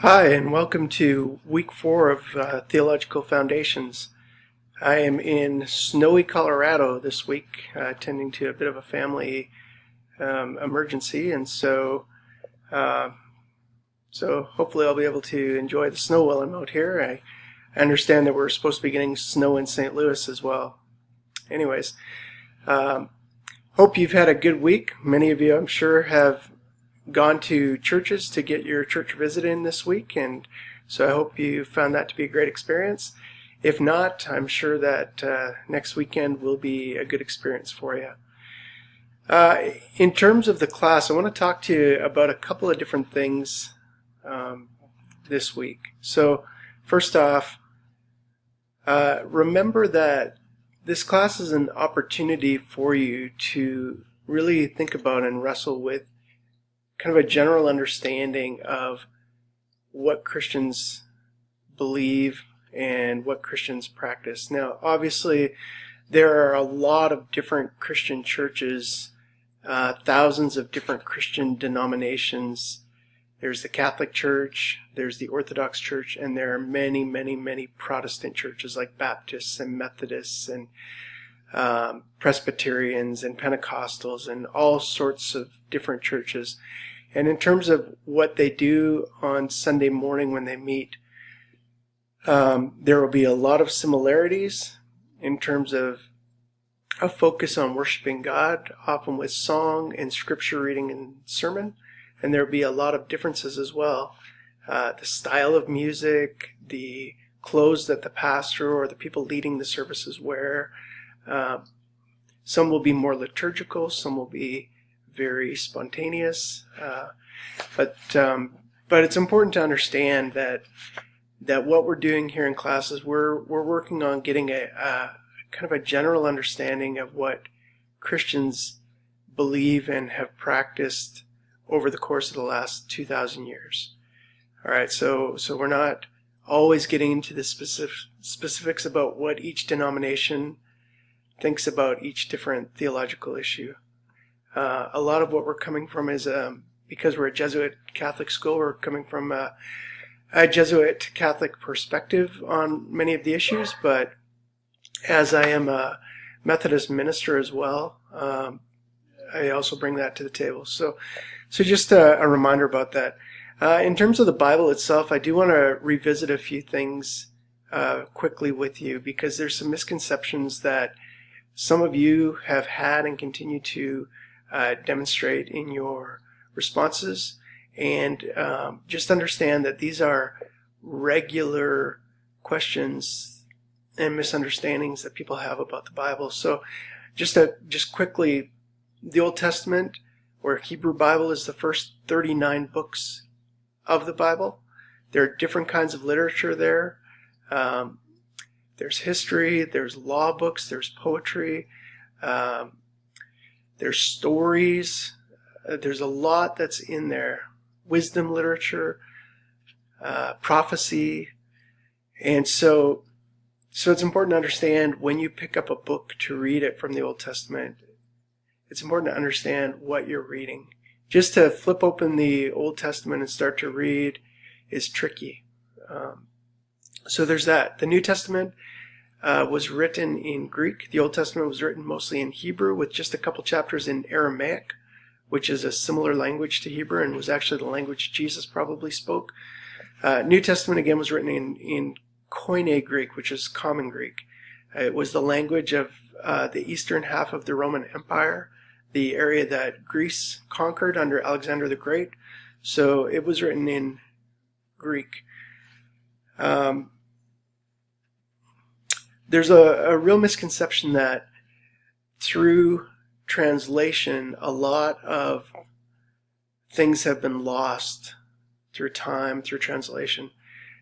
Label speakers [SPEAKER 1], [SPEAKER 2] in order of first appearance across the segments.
[SPEAKER 1] Hi, and welcome to week 4 of Theological Foundations. I am in snowy Colorado this week, attending to a bit of a family emergency, and uh, so hopefully I'll be able to enjoy the snow while I'm out here. I understand that we're supposed to be getting snow in St. Louis as well. Anyways, um, hope you've had a good week. Many of you, I'm sure, have gone to churches to get your church visit in this week, and so I hope you found that to be a great experience. If not, I'm sure that next weekend will be a good experience for you. In terms of the class, I want to talk to you about a couple of different things this week. So first off, remember that this class is an opportunity for you to really think about and wrestle with kind of a general understanding of what Christians believe and what Christians practice. Now, obviously, there are a lot of different Christian churches, thousands of different Christian denominations. There's the Catholic Church, there's the Orthodox Church, and there are many, many, many Protestant churches like Baptists and Methodists and Presbyterians and Pentecostals and all sorts of different churches. And in terms of what they do on Sunday morning when they meet, there will be a lot of similarities in terms of a focus on worshiping God, often with song and scripture reading and sermon. And there will be a lot of differences as well. The style of music, the clothes that the pastor or the people leading the services wear. Some will be more liturgical, some will be very spontaneous, but it's important to understand that what we're doing here in classes, we're working on getting a kind of a general understanding of what Christians believe and have practiced over the course of the last 2,000 years. All right, so we're not always getting into the specifics about what each denomination thinks about each different theological issue. A lot of what we're coming from is, because we're a Jesuit Catholic school, we're coming from a Jesuit Catholic perspective on many of the issues, but as I am a Methodist minister as well, I also bring that to the table. So just a reminder about that. In terms of the Bible itself, I do want to revisit a few things quickly with you, because there's some misconceptions that some of you have had and continue to demonstrate in your responses, and just understand that these are regular questions and misunderstandings that people have about the Bible. So just quickly, the Old Testament or Hebrew Bible is the first 39 books of the Bible. There are different kinds of literature there. There's history, there's law books, there's poetry, there's stories, there's a lot that's in there. Wisdom literature, prophecy. And so it's important to understand when you pick up a book to read it from the Old Testament, it's important to understand what you're reading. Just to flip open the Old Testament and start to read is tricky. So there's that. The New Testament was written in Greek. The Old Testament was written mostly in Hebrew, with just a couple chapters in Aramaic, which is a similar language to Hebrew and was actually the language Jesus probably spoke. New Testament, again, was written in Koine Greek, which is Common Greek. It was the language of the eastern half of the Roman Empire, the area that Greece conquered under Alexander the Great. So it was written in Greek. There's a real misconception that through translation, a lot of things have been lost through time, through translation.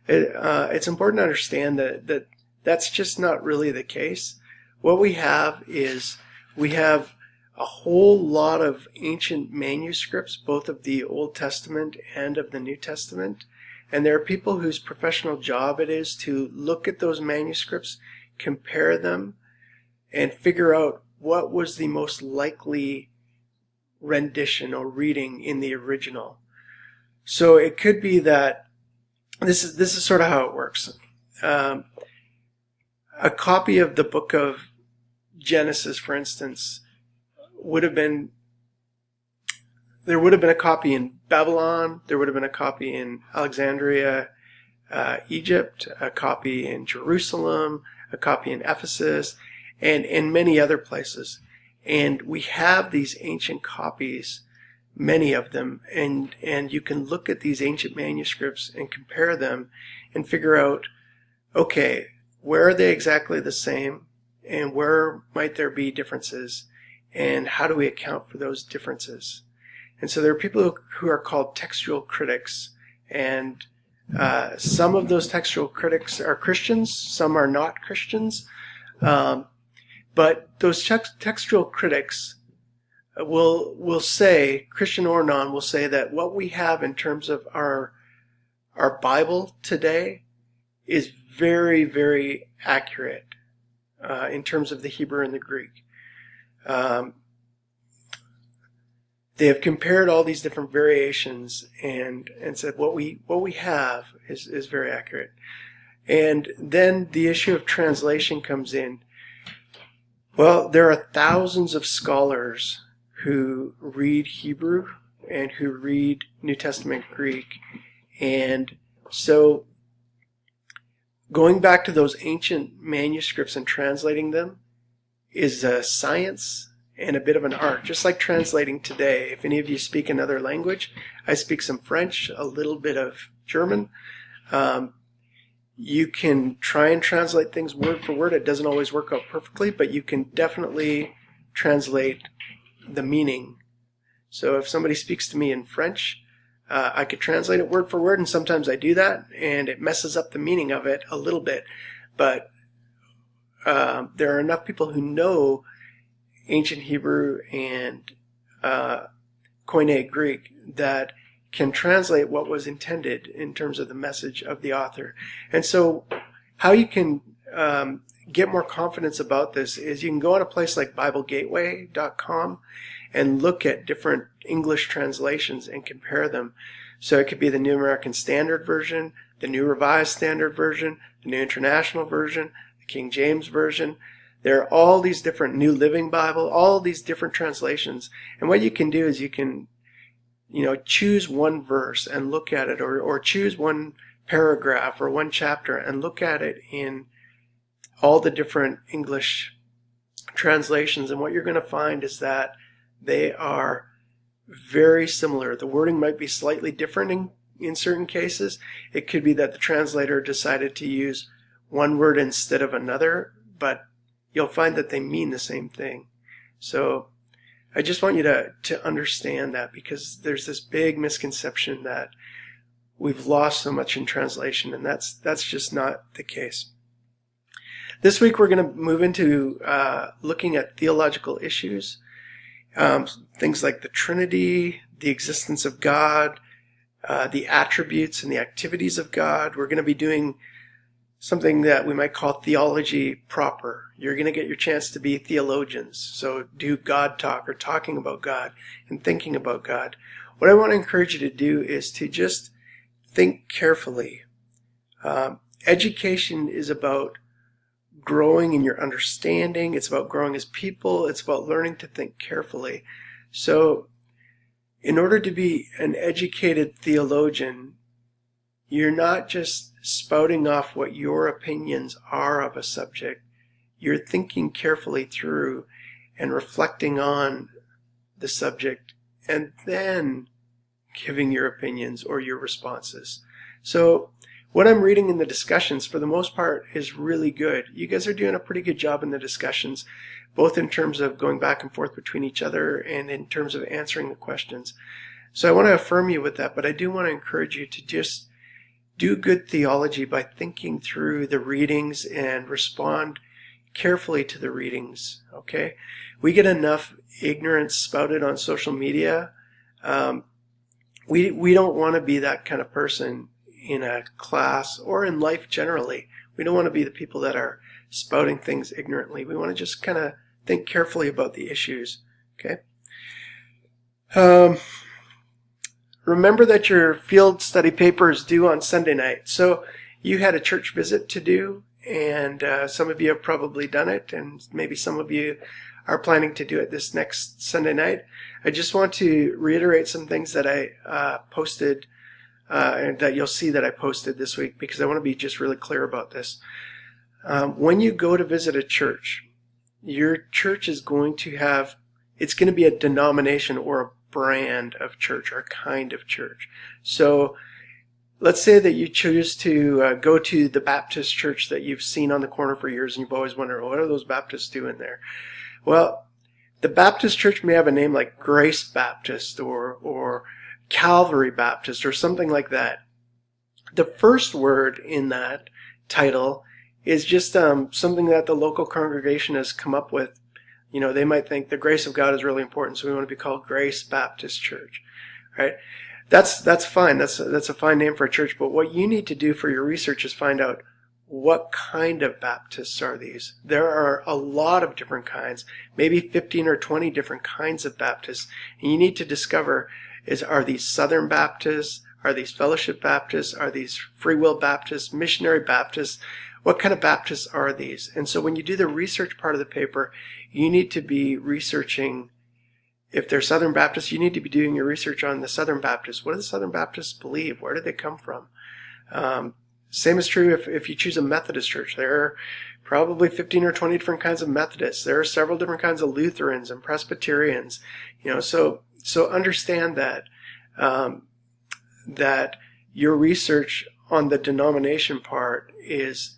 [SPEAKER 1] It's important to understand that that's just not really the case. What we have is we have a whole lot of ancient manuscripts, both of the Old Testament and of the New Testament. And there are people whose professional job it is to look at those manuscripts, compare them, and figure out what was the most likely rendition or reading in the original. So it could be that this is sort of how it works. A copy of the book of Genesis, for instance, there would have been a copy in Babylon, there would have been a copy in Alexandria, Egypt, a copy in Jerusalem, a copy in Ephesus, and in many other places. And we have these ancient copies, many of them, and you can look at these ancient manuscripts and compare them and figure out, okay, where are they exactly the same, and where might there be differences, and how do we account for those differences? And so there are people who are called textual critics, and some of those textual critics are Christians, some are not Christians, but those textual critics will say, Christian or non, will say that what we have in terms of our Bible today is very, very accurate in terms of the Hebrew and the Greek. They have compared all these different variations and said what we have is very accurate. And then the issue of translation comes in. Well, there are thousands of scholars who read Hebrew and who read New Testament Greek. And so going back to those ancient manuscripts and translating them is a science and a bit of an art, just like translating today. If any of you speak another language, I speak some French, a little bit of German. You can try and translate things word for word. It doesn't always work out perfectly, but you can definitely translate the meaning. So if somebody speaks to me in French, I could translate it word for word, and sometimes I do that, and it messes up the meaning of it a little bit. But there are enough people who know ancient Hebrew and Koine Greek that can translate what was intended in terms of the message of the author. And so how you can get more confidence about this is you can go on a place like BibleGateway.com and look at different English translations and compare them. So it could be the New American Standard Version, the New Revised Standard Version, the New International Version, the King James Version. There are all these different New Living Bible, all these different translations. And what you can do is you can, choose one verse and look at it, or choose one paragraph or one chapter and look at it in all the different English translations. And what you're going to find is that they are very similar. The wording might be slightly different in certain cases. It could be that the translator decided to use one word instead of another, but you'll find that they mean the same thing. So I just want you to understand that, because there's this big misconception that we've lost so much in translation, and that's just not the case. This week we're going to move into looking at theological issues, things like the Trinity, the existence of God, the attributes and the activities of God. We're going to be doing something that we might call theology proper. You're going to get your chance to be theologians. So do God talk, or talking about God and thinking about God. What I want to encourage you to do is to just think carefully. Education is about growing in your understanding. It's about growing as people. It's about learning to think carefully. So in order to be an educated theologian, you're not just spouting off what your opinions are of a subject. You're thinking carefully through and reflecting on the subject, and then giving your opinions or your responses. So what I'm reading in the discussions, for the most part, is really good. You guys are doing a pretty good job in the discussions, both in terms of going back and forth between each other and in terms of answering the questions. So I want to affirm you with that, but I do want to encourage you to just do good theology by thinking through the readings and respond carefully to the readings, okay? We get enough ignorance spouted on social media. We don't want to be that kind of person in a class or in life generally. We don't want to be the people that are spouting things ignorantly. We want to just kind of think carefully about the issues, okay? remember that your field study paper is due on Sunday night. So you had a church visit to do, and some of you have probably done it, and maybe some of you are planning to do it this next Sunday night. I just want to reiterate some things that I posted, and that you'll see that I posted this week, because I want to be just really clear about this. When you go to visit a church, your church is going to have, it's going to be a denomination or a brand of church or a kind of church. So let's say that you choose to go to the Baptist church that you've seen on the corner for years, and you've always wondered, what are those Baptists doing there? Well, the Baptist church may have a name like Grace Baptist or Calvary Baptist or something like that. The first word in that title is just something that the local congregation has come up with. You know, they might think the grace of God is really important, so we want to be called Grace Baptist Church, right? That's fine. That's a fine name for a church. But what you need to do for your research is find out, what kind of Baptists are these? There are a lot of different kinds, maybe 15 or 20 different kinds of Baptists. And you need to discover, are these Southern Baptists? Are these Fellowship Baptists? Are these Free Will Baptists? Missionary Baptists? What kind of Baptists are these? And so when you do the research part of the paper, you need to be researching, if they're Southern Baptists, you need to be doing your research on the Southern Baptists. What do the Southern Baptists believe? Where did they come from? Same is true if you choose a Methodist church. There are probably 15 or 20 different kinds of Methodists. There are several different kinds of Lutherans and Presbyterians. You know, so understand that that your research on the denomination part is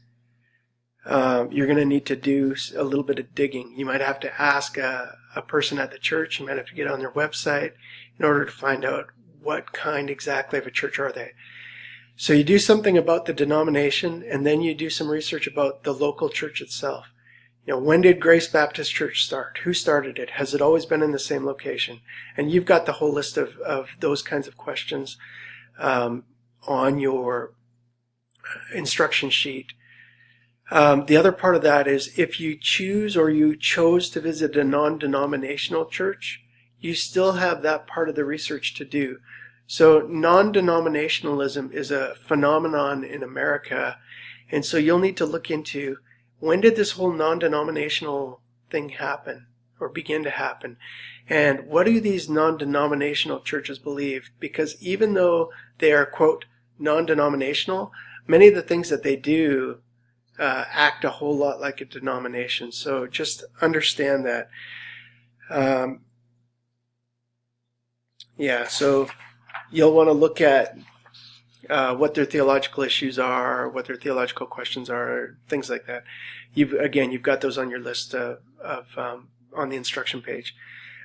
[SPEAKER 1] you're going to need to do a little bit of digging. You might have to ask a person at the church. You might have to get on their website in order to find out what kind exactly of a church are they. So you do something about the denomination, and then you do some research about the local church itself. You know, when did Grace Baptist Church start? Who started it? Has it always been in the same location? And you've got the whole list of those kinds of questions on your instruction sheet. The other part of that is, if you choose or you chose to visit a non-denominational church, you still have that part of the research to do. So non-denominationalism is a phenomenon in America, and so you'll need to look into, when did this whole non-denominational thing happen or begin to happen? And what do these non-denominational churches believe? Because even though they are, quote, non-denominational, many of the things that they do act a whole lot like a denomination. So just understand that. So you'll want to look at what their theological issues are, what their theological questions are, things like that. You've got those on your list on the instruction page.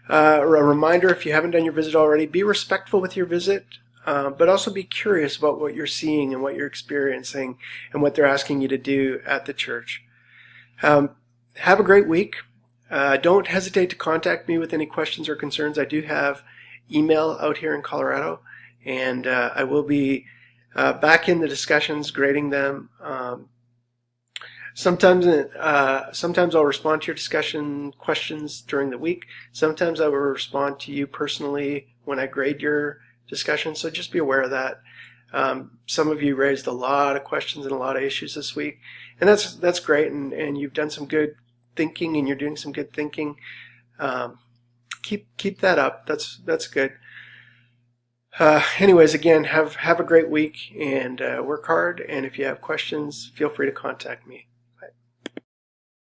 [SPEAKER 1] A reminder, if you haven't done your visit already, be respectful with your visit, but also be curious about what you're seeing and what you're experiencing and what they're asking you to do at the church. Have a great week. Don't hesitate to contact me with any questions or concerns. I do have email out here in Colorado, and I will be back in the discussions, grading them. Sometimes I'll respond to your discussion questions during the week. Sometimes I will respond to you personally when I grade your discussion, so just be aware of that. Some of you raised a lot of questions and a lot of issues this week, and that's great, and you've done some good thinking, and you're doing some good thinking. Keep that up. That's good. Anyways, again, have a great week, and work hard, and if you have questions, feel free to contact me.